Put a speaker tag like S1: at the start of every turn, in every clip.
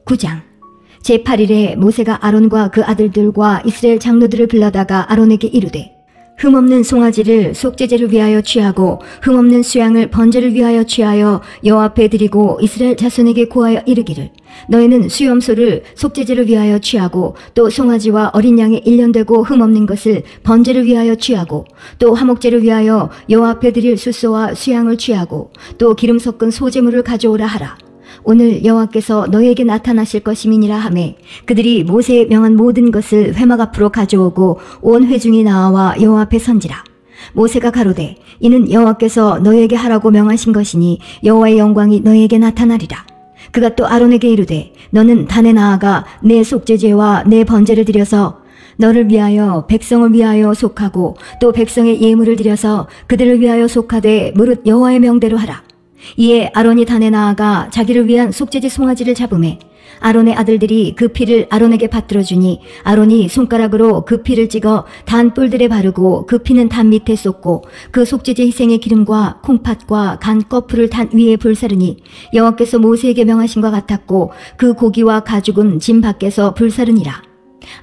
S1: 9장 제8일에 모세가 아론과 그 아들들과 이스라엘 장로들을 불러다가 아론에게 이르되 흠없는 송아지를 속죄제를 위하여 취하고 흠없는 수양을 번제를 위하여 취하여 여호와 앞에 드리고 이스라엘 자손에게 고하여 이르기를 너희는 수염소를 속죄제를 위하여 취하고 또 송아지와 어린 양의 일년되고 흠없는 것을 번제를 위하여 취하고 또 화목제를 위하여 여호와 앞에 드릴 숫소와 수양을 취하고 또 기름 섞은 소제물을 가져오라 하라. 오늘 여호와께서 너희에게 나타나실 것임이니라 하매 그들이 모세의 명한 모든 것을 회막 앞으로 가져오고 온 회중이 나와 여호와 앞에 선지라. 모세가 가로되 이는 여호와께서 너희에게 하라고 명하신 것이니 여호와의 영광이 너희에게 나타나리라. 그가 또 아론에게 이르되 너는 단에 나아가 내 속죄제와 내 번제를 드려서 너를 위하여 백성을 위하여 속하고 또 백성의 예물을 드려서 그들을 위하여 속하되 무릇 여호와의 명대로 하라. 이에 아론이 단에 나아가 자기를 위한 속죄제 송아지를 잡으매 아론의 아들들이 그 피를 아론에게 받들어 주니 아론이 손가락으로 그 피를 찍어 단 뿔들에 바르고 그 피는 단 밑에 쏟고 그 속죄제 희생의 기름과 콩팥과 간 거풀을 단 위에 불사르니 여호와께서 모세에게 명하신 것 같았고 그 고기와 가죽은 짐 밖에서 불사르니라.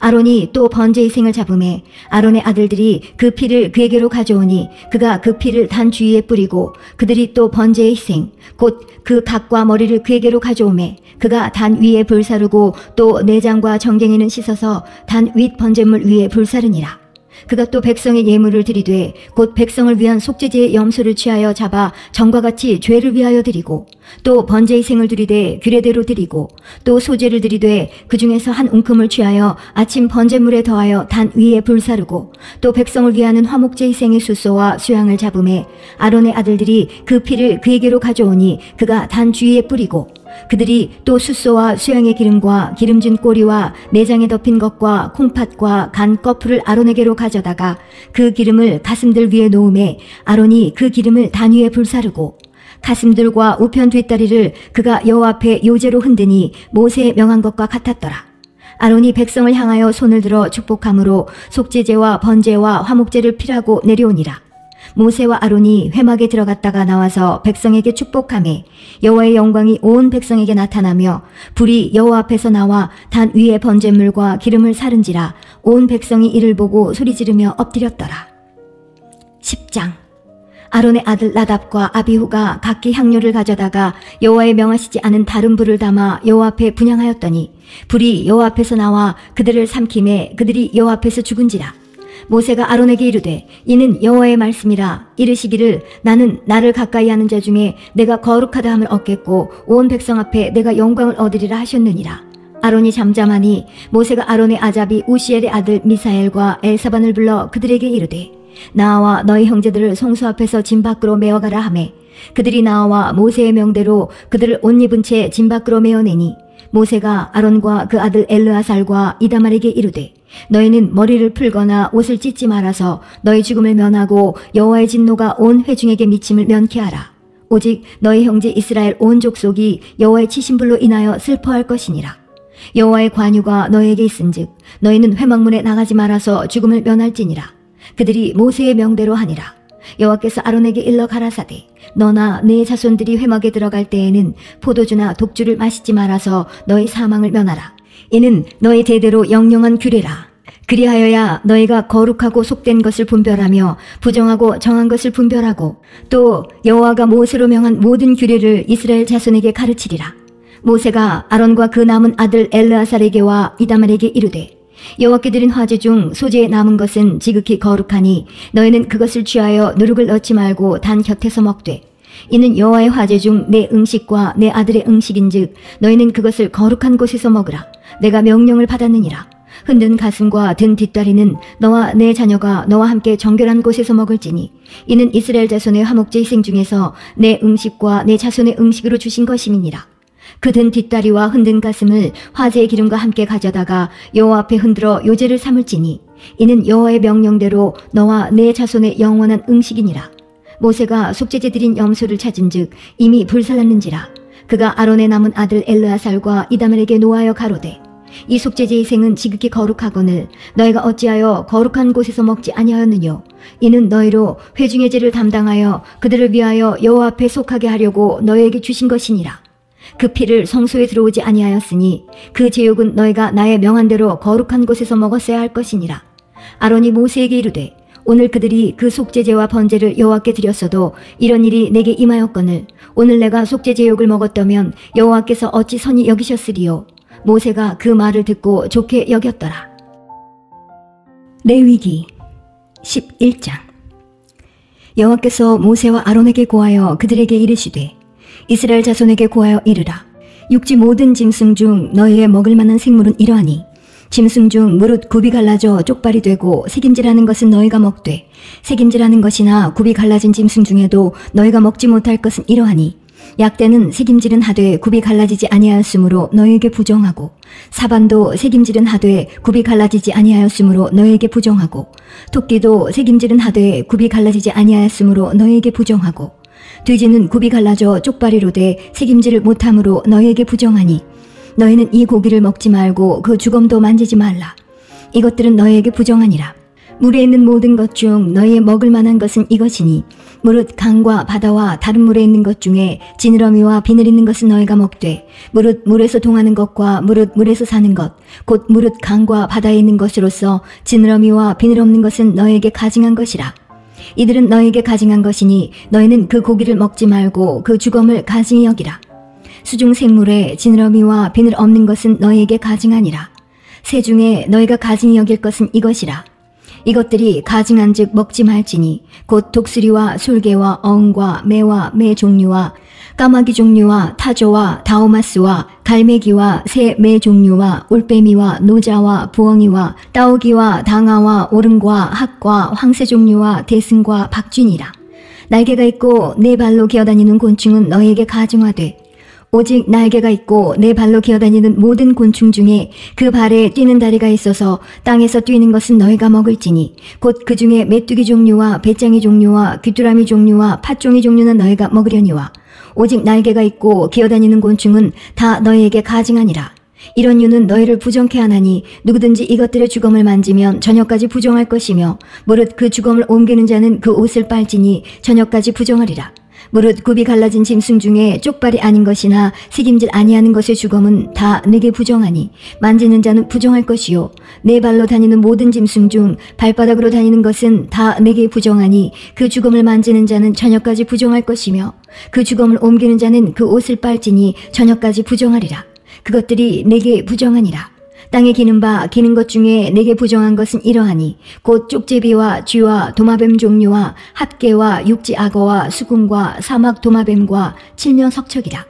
S1: 아론이 또 번제 희생을 잡으매 아론의 아들들이 그 피를 그에게로 가져오니 그가 그 피를 단 주위에 뿌리고 그들이 또 번제의 희생 곧 그 각과 머리를 그에게로 가져오매 그가 단 위에 불사르고 또 내장과 정갱이는 씻어서 단 윗 번제물 위에 불사르니라. 그가 또 백성의 예물을 드리되 곧 백성을 위한 속죄제의 염소를 취하여 잡아 전과 같이 죄를 위하여 드리고 또 번제 희생을 드리되 규례대로 드리고 또 소제를 드리되 그 중에서 한 웅큼을 취하여 아침 번제물에 더하여 단 위에 불사르고 또 백성을 위하는 화목제 희생의 숫소와 수양을 잡음에 아론의 아들들이 그 피를 그에게로 가져오니 그가 단 주위에 뿌리고 그들이 또 숫소와 수양의 기름과 기름진 꼬리와 내장에 덮인 것과 콩팥과 간 거풀을 아론에게로 가져다가 그 기름을 가슴들 위에 놓음에 아론이 그 기름을 단 위에 불사르고 가슴들과 우편 뒷다리를 그가 여호와 앞에 요제로 흔드니 모세의 명한 것과 같았더라. 아론이 백성을 향하여 손을 들어 축복함으로 속죄제와 번제와 화목제를 피라고 내려오니라. 모세와 아론이 회막에 들어갔다가 나와서 백성에게 축복하매 여호와의 영광이 온 백성에게 나타나며 불이 여호와 앞에서 나와 단 위에 번제물과 기름을 사른지라. 온 백성이 이를 보고 소리지르며 엎드렸더라. 10장 아론의 아들 나답과 아비후가 각기 향료를 가져다가 여호와의 명하시지 않은 다른 불을 담아 여호와 앞에 분향하였더니 불이 여호와 앞에서 나와 그들을 삼킴에 그들이 여호와 앞에서 죽은지라. 모세가 아론에게 이르되 이는 여호와의 말씀이라. 이르시기를 나는 나를 가까이 하는 자 중에 내가 거룩하다 함을 얻겠고 온 백성 앞에 내가 영광을 얻으리라 하셨느니라. 아론이 잠잠하니 모세가 아론의 아잡이 우시엘의 아들 미사엘과 엘사반을 불러 그들에게 이르되 나와 너희 형제들을 성소 앞에서 짐 밖으로 메어가라 하매 그들이 나와 모세의 명대로 그들을 옷 입은 채 짐 밖으로 메어내니 모세가 아론과 그 아들 엘르아살과 이다말에게 이르되 너희는 머리를 풀거나 옷을 찢지 말아서 너희 죽음을 면하고 여호와의 진노가 온 회중에게 미침을 면케하라. 오직 너희 형제 이스라엘 온 족속이 여호와의 치신 불로 인하여 슬퍼할 것이니라. 여호와의 관유가 너희에게 있은즉 너희는 회막문에 나가지 말아서 죽음을 면할지니라. 그들이 모세의 명대로 하니라. 여호와께서 아론에게 일러 가라사대 너나 네 자손들이 회막에 들어갈 때에는 포도주나 독주를 마시지 말아서 너희 사망을 면하라. 이는 너희 대대로 영영한 규례라. 그리하여야 너희가 거룩하고 속된 것을 분별하며 부정하고 정한 것을 분별하고 또 여호와가 모세로 명한 모든 규례를 이스라엘 자손에게 가르치리라. 모세가 아론과 그 남은 아들 엘르아살에게와 이다말에게 이르되 여호와께 드린 화제 중 소재에 남은 것은 지극히 거룩하니 너희는 그것을 취하여 누룩을 넣지 말고 단 곁에서 먹되 이는 여호와의 화제 중 내 음식과 내 아들의 음식인즉 너희는 그것을 거룩한 곳에서 먹으라. 내가 명령을 받았느니라. 흔든 가슴과 든 뒷다리는 너와 내 자녀가 너와 함께 정결한 곳에서 먹을지니 이는 이스라엘 자손의 화목제 희생 중에서 내 음식과 내 자손의 음식으로 주신 것임이니라. 그 든 뒷다리와 흔든 가슴을 화제의 기름과 함께 가져다가 여호와 앞에 흔들어 요제를 삼을지니 이는 여호와의 명령대로 너와 내 자손의 영원한 음식이니라. 모세가 속죄제 드린 염소를 찾은즉 이미 불살랐는지라. 그가 아론의 남은 아들 엘르아살과 이다말에게 노하여 가로되 이 속죄제 희생은 지극히 거룩하거늘 너희가 어찌하여 거룩한 곳에서 먹지 아니하였느뇨. 이는 너희로 회중의 죄를 담당하여 그들을 위하여 여호와 앞에 속하게 하려고 너희에게 주신 것이니라. 그 피를 성소에 들어오지 아니하였으니 그 제욕은 너희가 나의 명한 대로 거룩한 곳에서 먹었어야 할 것이니라. 아론이 모세에게 이르되 오늘 그들이 그 속죄제와 번제를 여호와께 드렸어도 이런 일이 내게 임하였거늘 오늘 내가 속죄제욕을 먹었다면 여호와께서 어찌 선히 여기셨으리요. 모세가 그 말을 듣고 좋게 여겼더라. 레위기 11장. 여호와께서 모세와 아론에게 고하여 그들에게 이르시되 이스라엘 자손에게 고하여 이르라. 육지 모든 짐승 중 너희의 먹을 만한 생물은 이러하니 짐승 중 무릇 굽이 갈라져 쪽발이 되고 새김질하는 것은 너희가 먹되 새김질하는 것이나 굽이 갈라진 짐승 중에도 너희가 먹지 못할 것은 이러하니 약대는 새김질은 하되 굽이 갈라지지 아니하였으므로 너희에게 부정하고 사반도 새김질은 하되 굽이 갈라지지 아니하였으므로 너희에게 부정하고 토끼도 새김질은 하되 굽이 갈라지지 아니하였으므로 너희에게 부정하고 돼지는 굽이 갈라져 쪽발이로 돼 새김질을 못함으로 너희에게 부정하니 너희는 이 고기를 먹지 말고 그 주검도 만지지 말라. 이것들은 너희에게 부정하니라. 물에 있는 모든 것 중 너희의 먹을 만한 것은 이것이니 무릇 강과 바다와 다른 물에 있는 것 중에 지느러미와 비늘 있는 것은 너희가 먹되 무릇 물에서 동하는 것과 무릇 물에서 사는 것 곧 무릇 강과 바다에 있는 것으로서 지느러미와 비늘 없는 것은 너희에게 가증한 것이라. 이들은 너희에게 가증한 것이니 너희는 그 고기를 먹지 말고 그 주검을 가증히 여기라. 수중 생물에 지느러미와 비늘 없는 것은 너희에게 가증하니라. 새 중에 너희가 가증히 여길 것은 이것이라. 이것들이 가증한즉 먹지 말지니 곧 독수리와 솔개와 어흥과 매와 매 종류와 까마귀 종류와 타조와 다오마스와 갈매기와 새 매 종류와 올빼미와 노자와 부엉이와 따오기와 당아와 오름과 학과 황새 종류와 대승과 박쥐니라. 날개가 있고 네 발로 기어다니는 곤충은 너희에게 가증하되 오직 날개가 있고 네 발로 기어다니는 모든 곤충 중에 그 발에 뛰는 다리가 있어서 땅에서 뛰는 것은 너희가 먹을지니 곧 그 중에 메뚜기 종류와 배짱이 종류와 귀뚜라미 종류와 팥종이 종류는 너희가 먹으려니와 오직 날개가 있고 기어다니는 곤충은 다 너희에게 가증하니라. 이런 유는 너희를 부정케 하나니 누구든지 이것들의 주검을 만지면 저녁까지 부정할 것이며 무릇 그 주검을 옮기는 자는 그 옷을 빨지니 저녁까지 부정하리라. 무릇 굽이 갈라진 짐승 중에 쪽발이 아닌 것이나 새김질 아니하는 것의 주검은 다 네게 부정하니 만지는 자는 부정할 것이요 네 발로 다니는 모든 짐승 중 발바닥으로 다니는 것은 다 네게 부정하니 그 주검을 만지는 자는 저녁까지 부정할 것이며 그 주검을 옮기는 자는 그 옷을 빨지니 저녁까지 부정하리라. 그것들이 네게 부정하니라. 땅에 기는 바 기는 것 중에 내게 부정한 것은 이러하니 곧 쪽제비와 쥐와 도마뱀 종류와 합개와 육지 악어와 수금과 사막 도마뱀과 칠면 석척이라.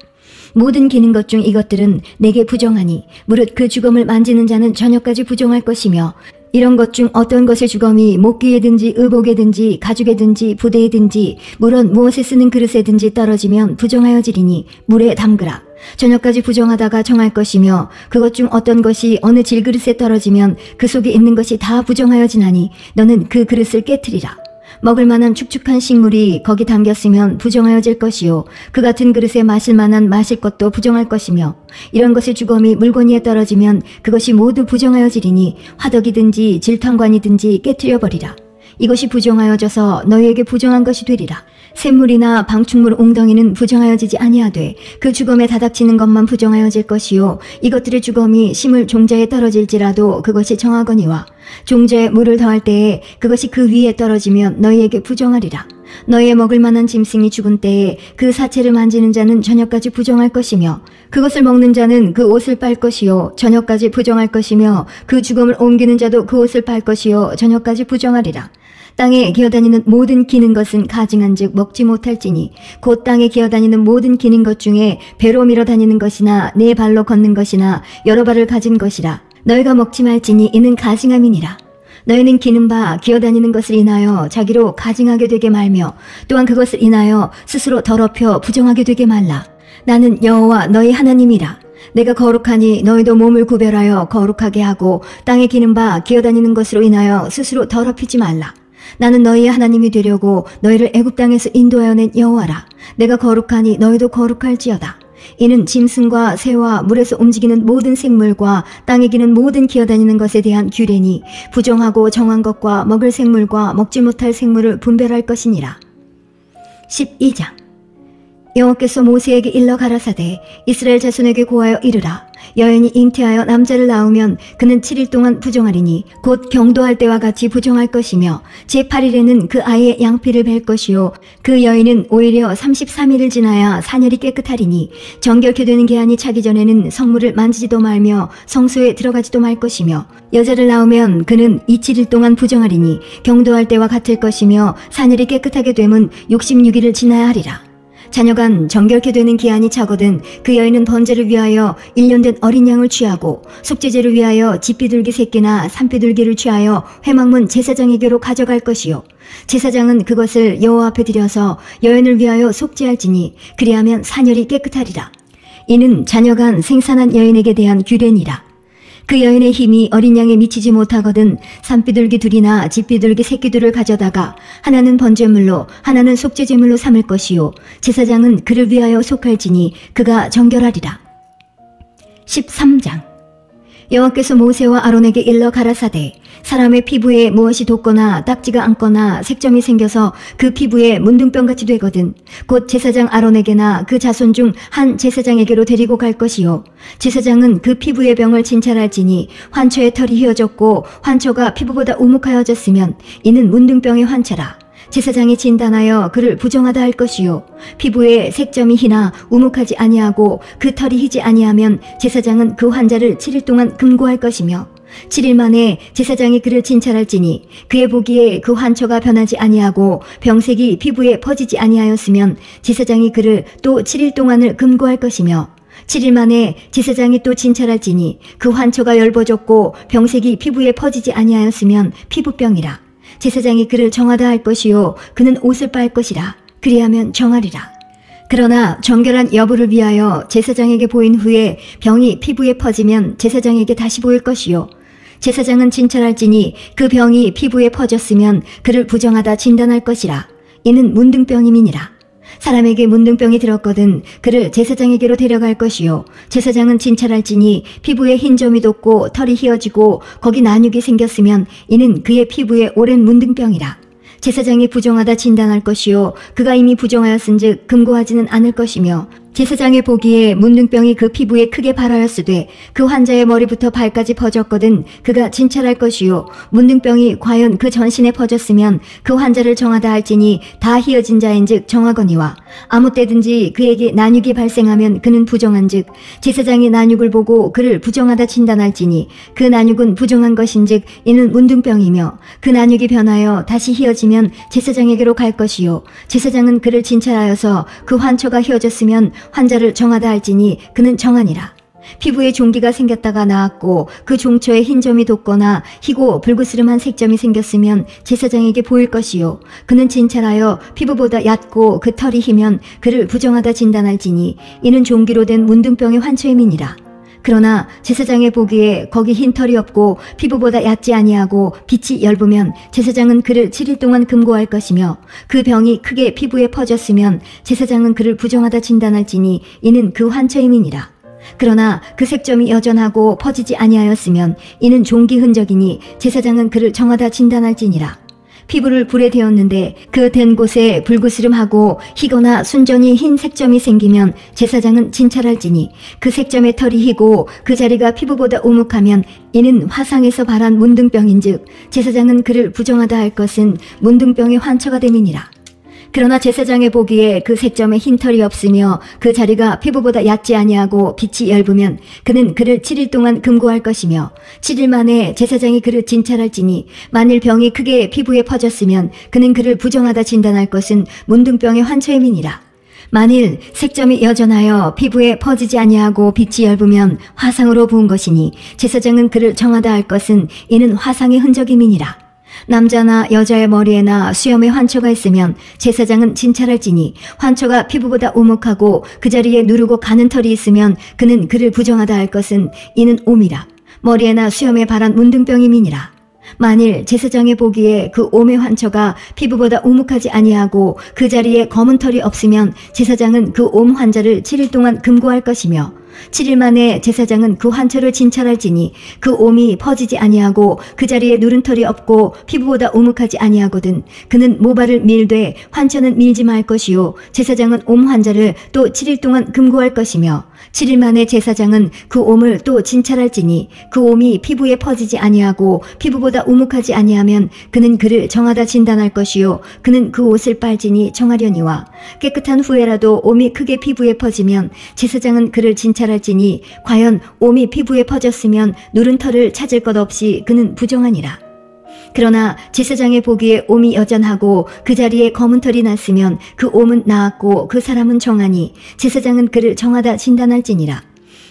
S1: 모든 기는 것 중 이것들은 내게 부정하니 무릇 그 주검을 만지는 자는 저녁까지 부정할 것이며 이런 것 중 어떤 것의 주검이 목귀에든지 의복에든지 가죽에든지 부대에든지 물론 무엇에 쓰는 그릇에든지 떨어지면 부정하여지리니 물에 담그라. 저녁까지 부정하다가 정할 것이며 그것 중 어떤 것이 어느 질그릇에 떨어지면 그 속에 있는 것이 다 부정하여지나니 너는 그 그릇을 깨트리라. 먹을 만한 축축한 식물이 거기 담겼으면 부정하여질 것이요 그 같은 그릇에 마실 만한 마실 것도 부정할 것이며 이런 것의 주검이 물건 위에 떨어지면 그것이 모두 부정하여지리니 화덕이든지 질탕관이든지 깨트려 버리라. 이것이 부정하여져서 너희에게 부정한 것이 되리라. 샘물이나 방충물 웅덩이는 부정하여지지 아니하되 그 주검에 다닥치는 것만 부정하여질 것이요 이것들의 주검이 심을 종자에 떨어질지라도 그것이 정하거니와 종자에 물을 더할 때에 그것이 그 위에 떨어지면 너희에게 부정하리라. 너희의 먹을 만한 짐승이 죽은 때에 그 사체를 만지는 자는 저녁까지 부정할 것이며 그것을 먹는 자는 그 옷을 빨 것이요 저녁까지 부정할 것이며 그 주검을 옮기는 자도 그 옷을 빨 것이요 저녁까지 부정하리라. 땅에 기어다니는 모든 기는 것은 가증한즉 먹지 못할지니 곧 땅에 기어다니는 모든 기는 것 중에 배로 밀어 다니는 것이나 네 발로 걷는 것이나 여러 발을 가진 것이라. 너희가 먹지 말지니 이는 가증함이니라. 너희는 기는 바 기어다니는 것을 인하여 자기로 가증하게 되게 말며 또한 그것을 인하여 스스로 더럽혀 부정하게 되게 말라. 나는 여호와 너희 하나님이라. 내가 거룩하니 너희도 몸을 구별하여 거룩하게 하고 땅에 기는 바 기어다니는 것으로 인하여 스스로 더럽히지 말라. 나는 너희의 하나님이 되려고 너희를 애굽 땅에서 인도하여 낸 여호와라. 내가 거룩하니 너희도 거룩할지어다. 이는 짐승과 새와 물에서 움직이는 모든 생물과 땅에 기는 모든 기어다니는 것에 대한 규례니 부정하고 정한 것과 먹을 생물과 먹지 못할 생물을 분별할 것이니라. 12장. 여호와께서 모세에게 일러 가라사대 이스라엘 자손에게 고하여 이르라. 여인이 잉태하여 남자를 낳으면 그는 7일 동안 부정하리니 곧 경도할 때와 같이 부정할 것이며 제8일에는 그 아이의 양피를 뵐 것이요 그 여인은 오히려 33일을 지나야 사녀리 깨끗하리니 정결케 되는 기한이 차기 전에는 성물을 만지지도 말며 성소에 들어가지도 말 것이며 여자를 낳으면 그는 이 7일 동안 부정하리니 경도할 때와 같을 것이며 사녀리 깨끗하게 되면 66일을 지나야 하리라. 자녀간 정결케 되는 기한이 차거든 그 여인은 번제를 위하여 1년 된 어린 양을 취하고 속죄제를 위하여 집비둘기 새끼나 산비둘기를 취하여 회막문 제사장에게로 가져갈 것이요 제사장은 그것을 여호와 앞에 드려서 여인을 위하여 속죄할지니 그리하면 사녀리 깨끗하리라. 이는 자녀간 생산한 여인에게 대한 규례니라. 그 여인의 힘이 어린 양에 미치지 못하거든 산비둘기 둘이나 집비둘기 새끼들을 가져다가 하나는 번제물로 하나는 속죄제물로 삼을 것이요 제사장은 그를 위하여 속할지니 그가 정결하리라. 13장 여호와께서 모세와 아론에게 일러 가라사대 사람의 피부에 무엇이 돋거나 딱지가 앉거나 색점이 생겨서 그 피부에 문둥병같이 되거든 곧 제사장 아론에게나 그 자손 중 한 제사장에게로 데리고 갈 것이요 제사장은 그 피부의 병을 진찰할지니 환초의 털이 휘어졌고 환초가 피부보다 우묵하여졌으면 이는 문둥병의 환초라. 제사장이 진단하여 그를 부정하다 할 것이요 피부에 색점이 희나 우묵하지 아니하고 그 털이 희지 아니하면 제사장은 그 환자를 7일 동안 금고할 것이며 7일 만에 제사장이 그를 진찰할지니 그의 보기에 그 환초가 변하지 아니하고 병색이 피부에 퍼지지 아니하였으면 제사장이 그를 또 7일 동안을 금고할 것이며 7일 만에 제사장이 또 진찰할지니 그 환초가 열버졌고 병색이 피부에 퍼지지 아니하였으면 피부병이라. 제사장이 그를 정하다 할 것이요 그는 옷을 빨 것이라. 그리하면 정하리라. 그러나 정결한 여부를 위하여 제사장에게 보인 후에 병이 피부에 퍼지면 제사장에게 다시 보일 것이요 제사장은 진찰할지니 그 병이 피부에 퍼졌으면 그를 부정하다 진단할 것이라. 이는 문둥병임이니라. 사람에게 문둥병이 들었거든 그를 제사장에게로 데려갈 것이요 제사장은 진찰할지니 피부에 흰 점이 돋고 털이 휘어지고 거기 난육이 생겼으면 이는 그의 피부에 오랜 문둥병이라. 제사장이 부정하다 진단할 것이요 그가 이미 부정하였은즉 금고하지는 않을 것이며 제사장의 보기에 문둥병이 그 피부에 크게 발하였으되 그 환자의 머리부터 발까지 퍼졌거든 그가 진찰할 것이요 문둥병이 과연 그 전신에 퍼졌으면 그 환자를 정하다 할지니 다 휘어진 자인즉 정하거니와 아무 때든지 그에게 난육이 발생하면 그는 부정한즉 제사장이 난육을 보고 그를 부정하다 진단할지니 그 난육은 부정한 것인즉 이는 문둥병이며 그 난육이 변하여 다시 휘어지면 제사장에게로 갈 것이요 제사장은 그를 진찰하여서 그 환초가 휘어졌으면 환자를 정하다 할지니 그는 정하니라. 피부에 종기가 생겼다가 나았고 그 종초에 흰 점이 돋거나 희고 불그스름한 색점이 생겼으면 제사장에게 보일 것이요 그는 진찰하여 피부보다 얕고 그 털이 희면 그를 부정하다 진단할지니 이는 종기로 된 문둥병의 환초임이니라. 그러나 제사장의 보기에 거기 흰 털이 없고 피부보다 얕지 아니하고 빛이 엷으면 제사장은 그를 7일 동안 금고할 것이며 그 병이 크게 피부에 퍼졌으면 제사장은 그를 부정하다 진단할지니 이는 그 환초임이니라. 그러나 그 색점이 여전하고 퍼지지 아니하였으면 이는 종기 흔적이니 제사장은 그를 정하다 진단할지니라. 피부를 불에 데웠는데 그 댄 곳에 불그스름하고 희거나 순전히 흰 색점이 생기면 제사장은 진찰할지니 그 색점의 털이 희고 그 자리가 피부보다 우묵하면 이는 화상에서 발한 문둥병인즉 제사장은 그를 부정하다 할 것은 문둥병의 환초가 됨이니라. 그러나 제사장의 보기에 그 색점에 흰 털이 없으며 그 자리가 피부보다 얕지 아니하고 빛이 엷으면 그는 그를 7일 동안 금고할 것이며 7일 만에 제사장이 그를 진찰할지니 만일 병이 크게 피부에 퍼졌으면 그는 그를 부정하다 진단할 것은 문둥병의 환초임이니라. 만일 색점이 여전하여 피부에 퍼지지 아니하고 빛이 엷으면 화상으로 부은 것이니 제사장은 그를 정하다 할 것은 이는 화상의 흔적임이니라. 남자나 여자의 머리에나 수염에 환초가 있으면 제사장은 진찰할지니 환초가 피부보다 우묵하고 그 자리에 누르고 가는 털이 있으면 그는 그를 부정하다 할 것은 이는 옴이라. 머리에나 수염에 발한 문둥병임이니라. 만일 제사장의 보기에 그 옴의 환초가 피부보다 우묵하지 아니하고 그 자리에 검은 털이 없으면 제사장은 그 옴 환자를 7일 동안 금고할 것이며 7일 만에 제사장은 그 환처를 진찰할지니 그 옴이 퍼지지 아니하고 그 자리에 누른 털이 없고 피부보다 오묵하지 아니하거든. 그는 모발을 밀되 환처는 밀지 말 것이요 제사장은 옴 환자를 또 7일 동안 금고할 것이며 7일 만에 제사장은 그 옴을 또 진찰할지니 그 옴이 피부에 퍼지지 아니하고 피부보다 오묵하지 아니하면 그는 그를 정하다 진단할 것이요 그는 그 옷을 빨지니 정하려니와 깨끗한 후에라도 옴이 크게 피부에 퍼지면 제사장은 그를 진찰할지니 과연 옴이 피부에 퍼졌으면 누른 털을 찾을 것 없이 그는 부정하니라. 그러나 제사장의 보기에 옴이 여전하고 그 자리에 검은 털이 났으면 그 옴은 나았고 그 사람은 정하니 제사장은 그를 정하다 진단할지니라.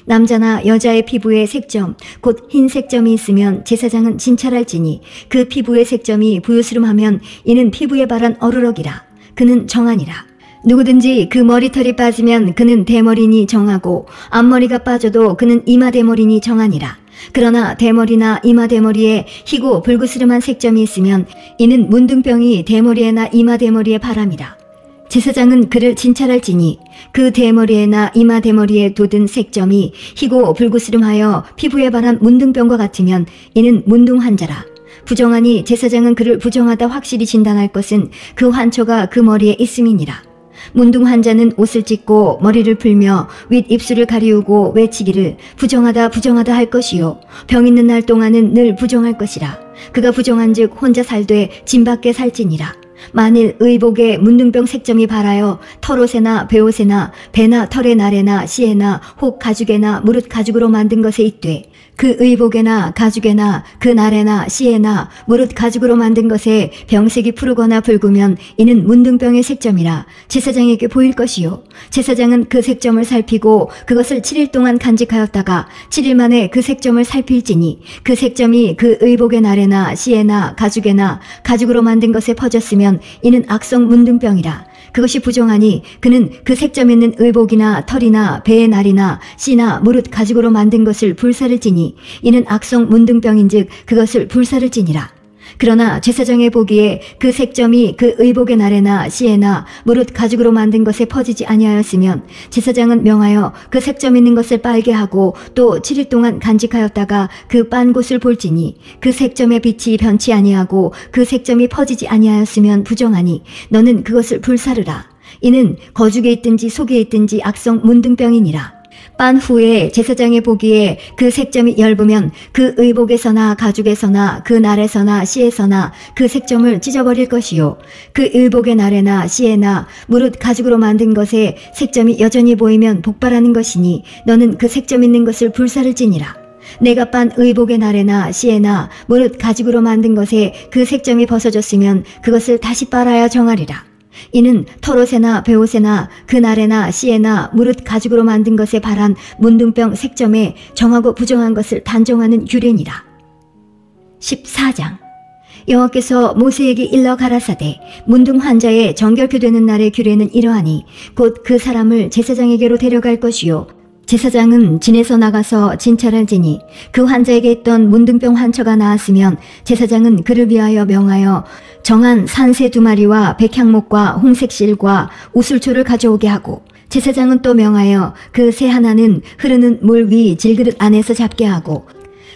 S1: 남자나 여자의 피부에 색점 곧 흰 색점이 있으면 제사장은 진찰할지니 그 피부의 색점이 부유스름하면 이는 피부에 바란 어루럭이라. 그는 정하니라. 누구든지 그 머리털이 빠지면 그는 대머리니 정하고 앞머리가 빠져도 그는 이마대머리니 정하니라. 그러나 대머리나 이마대머리에 희고 불그스름한 색점이 있으면 이는 문둥병이 대머리에나 이마대머리에 바람이라. 제사장은 그를 진찰할지니 그 대머리에나 이마대머리에 돋은 색점이 희고 불그스름하여 피부에 바란 문둥병과 같으면 이는 문둥환자라. 부정하니 제사장은 그를 부정하다 확실히 진단할 것은 그 환처가 그 머리에 있음이니라. 문둥 환자는 옷을 찢고 머리를 풀며 윗입술을 가리우고 외치기를 부정하다 부정하다 할 것이요 병 있는 날 동안은 늘 부정할 것이라. 그가 부정한즉 혼자 살되 진 밖에 살지니라. 만일 의복에 문둥병 색점이 발하여 털옷에나 베옷에나 배나 털의 날에나 씨에나 혹 가죽에나 무릇 가죽으로 만든 것에 있되 그 의복에나 가죽에나 그 날에나 씨에나 무릇 가죽으로 만든 것에 병색이 푸르거나 붉으면 이는 문둥병의 색점이라 제사장에게 보일 것이요 제사장은 그 색점을 살피고 그것을 7일 동안 간직하였다가 7일 만에 그 색점을 살필지니 그 색점이 그 의복의 날에나 씨에나 가죽에나 가죽으로 만든 것에 퍼졌으면 이는 악성 문둥병이라. 그것이 부정하니 그는 그 색점 있는 의복이나 털이나 배의 날이나 씨나 무릇 가죽으로 만든 것을 불사를 지니 이는 악성 문둥병인즉 그것을 불사를 지니라. 그러나 제사장의 보기에 그 색점이 그 의복의 날에나 씨에나 무릇 가죽으로 만든 것에 퍼지지 아니하였으면 제사장은 명하여 그 색점 있는 것을 빨게 하고 또 7일 동안 간직하였다가 그 빤 곳을 볼지니 그 색점의 빛이 변치 아니하고 그 색점이 퍼지지 아니하였으면 부정하니 너는 그것을 불사르라. 이는 거죽에 있든지 속에 있든지 악성 문둥병이니라. 빤 후에 제사장의 보기에 그 색점이 엷으면 그 의복에서나 가죽에서나 그 날에서나 씨에서나 그 색점을 찢어버릴 것이요 그 의복의 날에나 씨에나 무릇 가죽으로 만든 것에 색점이 여전히 보이면 복발하는 것이니 너는 그 색점 있는 것을 불사를 지니라. 내가 빤 의복의 날에나 씨에나 무릇 가죽으로 만든 것에 그 색점이 벗어졌으면 그것을 다시 빨아야 정하리라. 이는 털옷에나 베옷에나 그 날에나 씨에나 무릇 가죽으로 만든 것에 발한 문둥병 색점에 정하고 부정한 것을 단정하는 규례니라. 14장 여호와께서 모세에게 일러 가라사대 문둥 환자의 정결케 되는 날의 규례는 이러하니 곧 그 사람을 제사장에게로 데려갈 것이요 제사장은 진에서 나가서 진찰할지니 그 환자에게 있던 문둥병 환처가 나았으면 제사장은 그를 위하여 명하여 정한 산새 2마리와 백향목과 홍색실과 우슬초를 가져오게 하고 제사장은 또 명하여 그 새 하나는 흐르는 물 위 질그릇 안에서 잡게 하고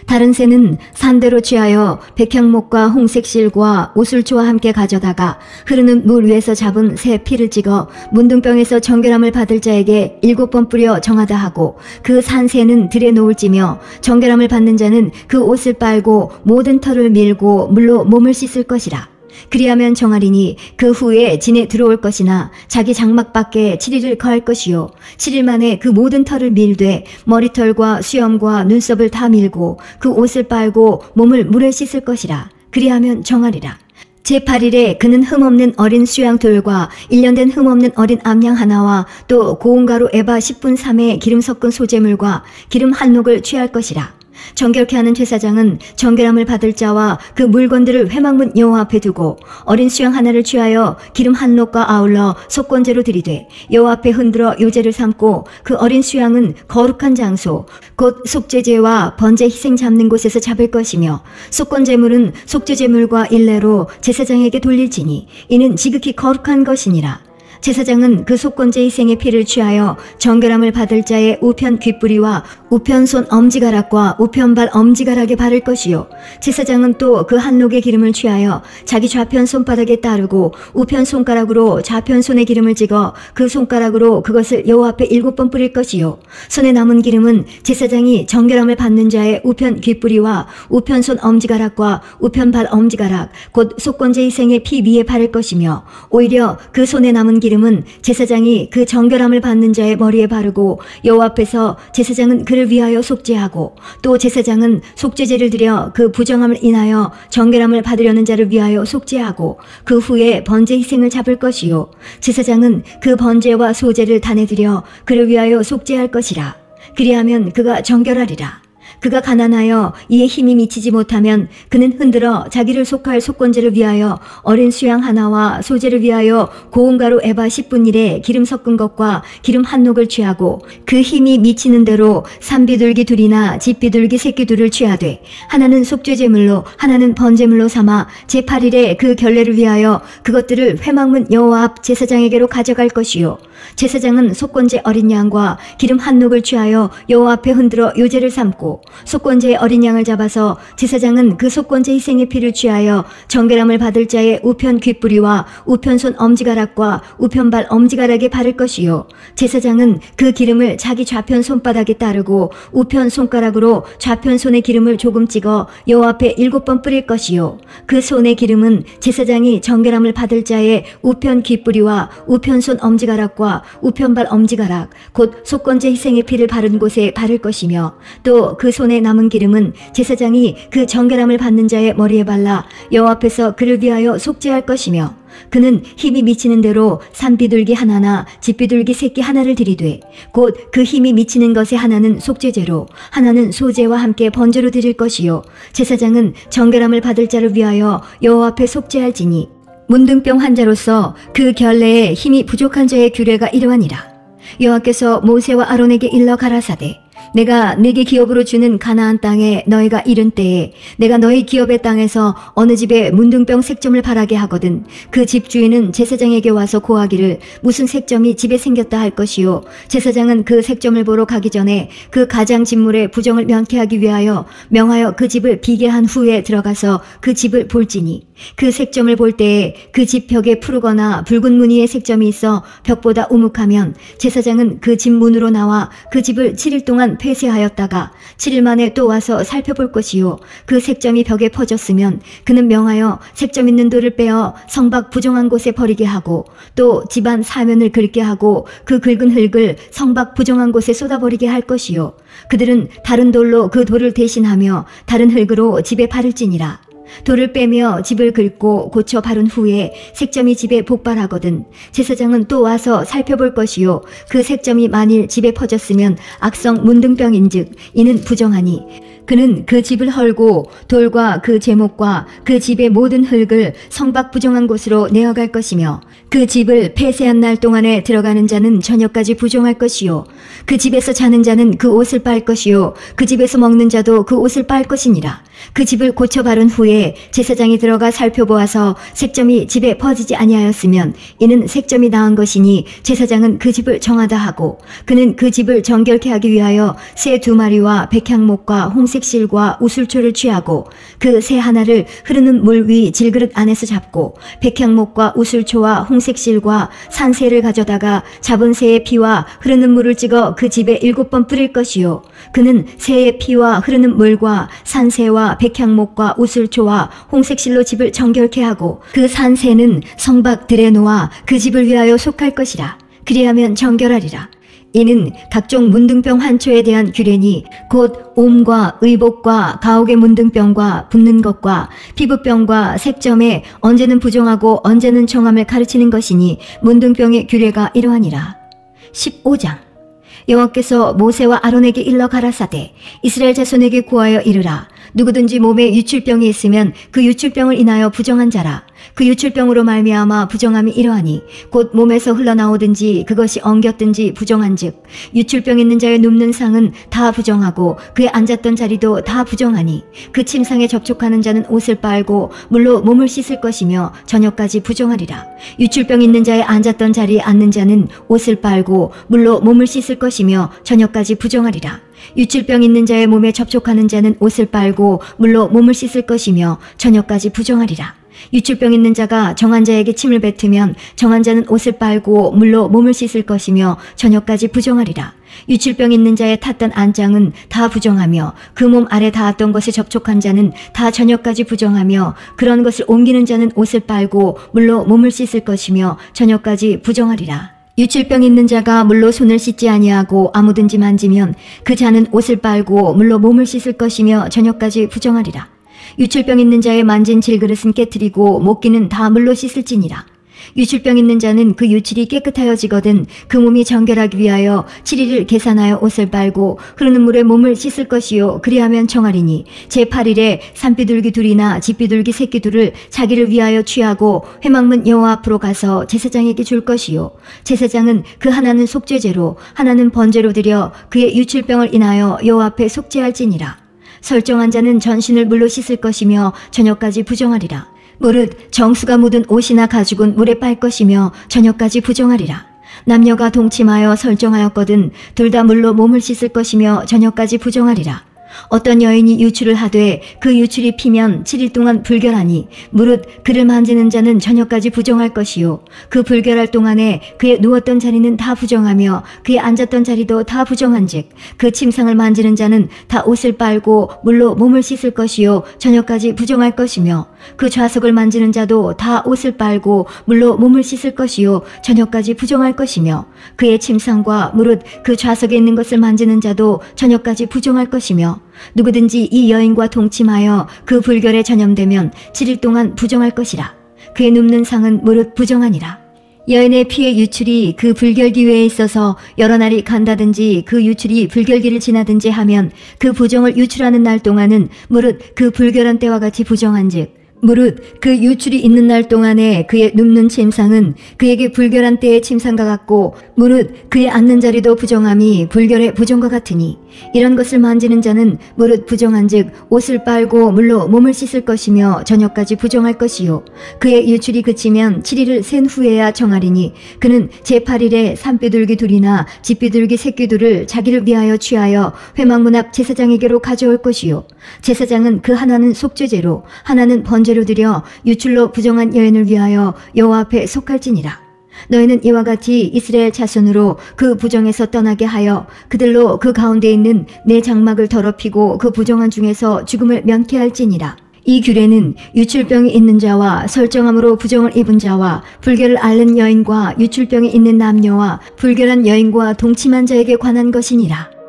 S1: 다른 새는 산대로 취하여 백향목과 홍색실과 우슬초와 함께 가져다가 흐르는 물 위에서 잡은 새 피를 찍어 문둥병에서 정결함을 받을 자에게 7번 뿌려 정하다 하고 그 산새는 들에 놓을지며 정결함을 받는 자는 그 옷을 빨고 모든 털을 밀고 물로 몸을 씻을 것이라. 그리하면 정하리니 그 후에 진에 들어올 것이나 자기 장막 밖에 7일을 거할 것이요 7일 만에 그 모든 털을 밀되 머리털과 수염과 눈썹을 다 밀고 그 옷을 빨고 몸을 물에 씻을 것이라. 그리하면 정하리라. 제8일에 그는 흠없는 어린 수양돌과 1년 된 흠없는 어린 암양 하나와 또 고운 가루 에바 10분 3의 기름 섞은 소재물과 기름 한 녹을 취할 것이라. 정결케 하는 제사장은 정결함을 받을 자와 그 물건들을 회막문 여호와 앞에 두고 어린 수양 하나를 취하여 기름 한 녹과 아울러 속건제로 드리되 여호와 앞에 흔들어 요제를 삼고 그 어린 수양은 거룩한 장소 곧 속죄제와 번제 희생 잡는 곳에서 잡을 것이며 속건제물은 속죄제물과 일례로 제사장에게 돌릴지니 이는 지극히 거룩한 것이니라. 제사장은 그 속건제 희생의 피를 취하여 정결함을 받을 자의 우편 귓부리와 우편 손 엄지가락과 우편 발 엄지가락에 바를 것이요. 제사장은 또 그 한록의 기름을 취하여 자기 좌편 손바닥에 따르고 우편 손가락으로 좌편 손에 기름을 찍어 그 손가락으로 그것을 여호와 앞에 7번 뿌릴 것이요. 손에 남은 기름은 제사장이 정결함을 받는 자의 우편 귓부리와 우편 손 엄지가락과 우편 발 엄지가락 곧 속건제 희생의 피 위에 바를 것이며, 오히려 그 손에 남은 기름은 제사장이 그 정결함을 받는 자의 머리에 바르고 여호와 앞에서 제사장은 그를 위하여 속죄하고, 또 제사장은 속죄제를 드려 그 부정함을 인하여 정결함을 받으려는 자를 위하여 속죄하고 그 후에 번제 희생을 잡을 것이요. 제사장은 그 번제와 소제를 단에 드려 그를 위하여 속죄할 것이라. 그리하면 그가 정결하리라. 그가 가난하여 이에 힘이 미치지 못하면 그는 흔들어 자기를 속할 속건제를 위하여 어린 수양 하나와 소제를 위하여 고운 가루 에바 10분 1에 기름 섞은 것과 기름 한 녹을 취하고, 그 힘이 미치는 대로 산비둘기 둘이나 집비둘기 새끼 둘을 취하되 하나는 속죄제물로 하나는 번제물로 삼아 제8일에 그 결례를 위하여 그것들을 회막문 여호와 앞 제사장에게로 가져갈 것이요. 제사장은 속건제 어린 양과 기름 한 녹을 취하여 여호와 앞에 흔들어 요제를 삼고, 속건제의 어린 양을 잡아서 제사장은 그 속건제 희생의 피를 취하여 정결함을 받을 자의 우편 귓부리와 우편 손 엄지가락과 우편 발 엄지가락에 바를 것이요. 제사장은 그 기름을 자기 좌편 손바닥에 따르고 우편 손가락으로 좌편 손에 기름을 조금 찍어 여호와 앞에 7번 뿌릴 것이요. 그 손의 기름은 제사장이 정결함을 받을 자의 우편 귓부리와 우편 손 엄지가락과 우편 발 엄지가락 곧 속건제 희생의 피를 바른 곳에 바를 것이며, 또 그 손에 남은 기름은 제사장이 그 정결함을 받는 자의 머리에 발라 여호와 앞에서 그를 위하여 속죄할 것이며, 그는 힘이 미치는 대로 산비둘기 하나나 집비둘기 새끼 하나를 드리되 곧 그 힘이 미치는 것의 하나는 속죄제로 하나는 소제와 함께 번제로 드릴 것이요. 제사장은 정결함을 받을 자를 위하여 여호와 앞에 속죄할지니, 문둥병 환자로서 그 결례에 힘이 부족한 자의 규례가 이러하니라. 여호와께서 모세와 아론에게 일러 가라사대, 내가 네게 기업으로 주는 가나안 땅에 너희가 이른 때에 내가 너희 기업의 땅에서 어느 집에 문둥병 색점을 바라게 하거든 그 집주인은 제사장에게 와서 고하기를 무슨 색점이 집에 생겼다 할 것이요. 제사장은 그 색점을 보러 가기 전에 그 가장 집물의 부정을 명쾌하기 위하여 명하여 그 집을 비게 한 후에 들어가서 그 집을 볼지니, 그 색점을 볼 때에 그 집 벽에 푸르거나 붉은 무늬의 색점이 있어 벽보다 우묵하면 제사장은 그 집 문으로 나와 그 집을 7일 동안 폐쇄하였다가 7일 만에 또 와서 살펴볼 것이요. 그 색점이 벽에 퍼졌으면 그는 명하여 색점 있는 돌을 빼어 성밖 부정한 곳에 버리게 하고, 또 집안 사면을 긁게 하고 그 긁은 흙을 성밖 부정한 곳에 쏟아버리게 할 것이요. 그들은 다른 돌로 그 돌을 대신하며 다른 흙으로 집에 바를지니라. 돌을 빼며 집을 긁고 고쳐 바른 후에 색점이 집에 복발하거든 제사장은 또 와서 살펴볼 것이요. 그 색점이 만일 집에 퍼졌으면 악성 문둥병인즉 이는 부정하니, 그는 그 집을 헐고 돌과 그 제목과 그 집의 모든 흙을 성밖 부정한 곳으로 내어갈 것이며, 그 집을 폐쇄한 날 동안에 들어가는 자는 저녁까지 부정할 것이요. 그 집에서 자는 자는 그 옷을 빨 것이요. 그 집에서 먹는 자도 그 옷을 빨 것이니라. 그 집을 고쳐 바른 후에 제사장이 들어가 살펴보아서 색점이 집에 퍼지지 아니하였으면 이는 색점이 나은 것이니 제사장은 그 집을 정하다 하고, 그는 그 집을 정결케 하기 위하여 새 2마리와 백향목과 홍색실과 우슬초를 취하고 그 새 하나를 흐르는 물 위 질그릇 안에서 잡고 백향목과 우슬초와 홍색실과 산새를 가져다가 잡은 새의 피와 흐르는 물을 찍어 그 집에 7번 뿌릴 것이요. 그는 새의 피와 흐르는 물과 산새와 백향목과 우슬초와 홍색실로 집을 정결케 하고 그 산새는 성밖 들에 놓아 그 집을 위하여 속할 것이라. 그리하면 정결하리라. 이는 각종 문둥병 환초에 대한 규례니 곧 옴과 의복과 가옥의 문둥병과 붓는 것과 피부병과 색점에 언제는 부정하고 언제는 정함을 가르치는 것이니 문둥병의 규례가 이러하니라. 15장. 여호와께서 모세와 아론에게 일러 가라사대, 이스라엘 자손에게 구하여 이르라. 누구든지 몸에 유출병이 있으면 그 유출병을 인하여 부정한 자라. 그 유출병으로 말미암아 부정함이 이러하니 곧 몸에서 흘러나오든지 그것이 엉겼든지 부정한즉 유출병 있는 자의 눕는 상은 다 부정하고 그의 앉았던 자리도 다 부정하니 그 침상에 접촉하는 자는 옷을 빨고 물로 몸을 씻을 것이며 저녁까지 부정하리라. 유출병 있는 자의 앉았던 자리에 앉는 자는 옷을 빨고 물로 몸을 씻을 것이며 저녁까지 부정하리라. 유출병 있는 자의 몸에 접촉하는 자는 옷을 빨고 물로 몸을 씻을 것이며 저녁까지 부정하리라. 유출병 있는 자가 정한 자에게 침을 뱉으면 정한 자는 옷을 빨고 물로 몸을 씻을 것이며 저녁까지 부정하리라. 유출병 있는 자의 탔던 안장은 다 부정하며 그 몸 아래 닿았던 것에 접촉한 자는 다 저녁까지 부정하며 그런 것을 옮기는 자는 옷을 빨고 물로 몸을 씻을 것이며 저녁까지 부정하리라. 유출병 있는 자가 물로 손을 씻지 아니하고 아무든지 만지면 그 자는 옷을 빨고 물로 몸을 씻을 것이며 저녁까지 부정하리라. 유출병 있는 자의 만진 질그릇은 깨트리고 목기는 다 물로 씻을지니라. 유출병 있는 자는 그 유출이 깨끗하여지거든 그 몸이 정결하기 위하여 7일을 계산하여 옷을 빨고 흐르는 물에 몸을 씻을 것이요 그리하면 정하리니 제8일에 산비둘기 둘이나 집비둘기 새끼 둘을 자기를 위하여 취하고 회막문 여호와 앞으로 가서 제사장에게 줄 것이요 제사장은 그 하나는 속죄제로 하나는 번제로 드려 그의 유출병을 인하여 여호와 앞에 속죄할지니라. 설정한 자는 전신을 물로 씻을 것이며 저녁까지 부정하리라. 무릇 정수가 묻은 옷이나 가죽은 물에 빨 것이며 저녁까지 부정하리라. 남녀가 동침하여 설정하였거든 둘 다 물로 몸을 씻을 것이며 저녁까지 부정하리라. 어떤 여인이 유출을 하되 그 유출이 피면 7일 동안 불결하니 무릇 그를 만지는 자는 저녁까지 부정할 것이요 그 불결할 동안에 그의 누웠던 자리는 다 부정하며 그의 앉았던 자리도 다 부정한즉 그 침상을 만지는 자는 다 옷을 빨고 물로 몸을 씻을 것이요 저녁까지 부정할 것이며 그 좌석을 만지는 자도 다 옷을 빨고 물로 몸을 씻을 것이요 저녁까지 부정할 것이며 그의 침상과 무릇 그 좌석에 있는 것을 만지는 자도 저녁까지 부정할 것이며 누구든지 이 여인과 동침하여 그 불결에 전염되면 7일 동안 부정할 것이라. 그의 눕는 상은 무릇 부정하니라. 여인의 피의 유출이 그 불결기 외에 있어서 여러 날이 간다든지 그 유출이 불결기를 지나든지 하면 그 부정을 유출하는 날 동안은 무릇 그 불결한 때와 같이 부정한즉 무릇 그 유출이 있는 날 동안에 그의 눕는 침상은 그에게 불결한 때의 침상과 같고 무릇 그의 앉는 자리도 부정함이 불결의 부정과 같으니 이런 것을 만지는 자는 무릇 부정한즉 옷을 빨고 물로 몸을 씻을 것이며 저녁까지 부정할 것이요 그의 유출이 그치면 7일을 센 후에야 정하리니 그는 제8일에 산비둘기 둘이나 집비둘기 새끼 둘을 자기를 위하여 취하여 회막문 앞 제사장에게로 가져올 것이요 제사장은 그 하나는 속죄제로 하나는 번제로 드려 유출로 부정한 여인을 위하여 여호와 앞에 속할지니라. 너희는 이와 같이 이스라엘 자손으로 그 부정에서 떠나게 하여 그들로 그 가운데 있는 내 장막을 더럽히고 그 부정한 중에서 죽음을 면케 할지니라. 이 규례는 유출병이 있는 자와 설정함으로 부정을 입은 자와 불결을 앓는 여인과 유출병이 있는 남녀와 불결한 여인과 동침한 자에게 관한 것이니라.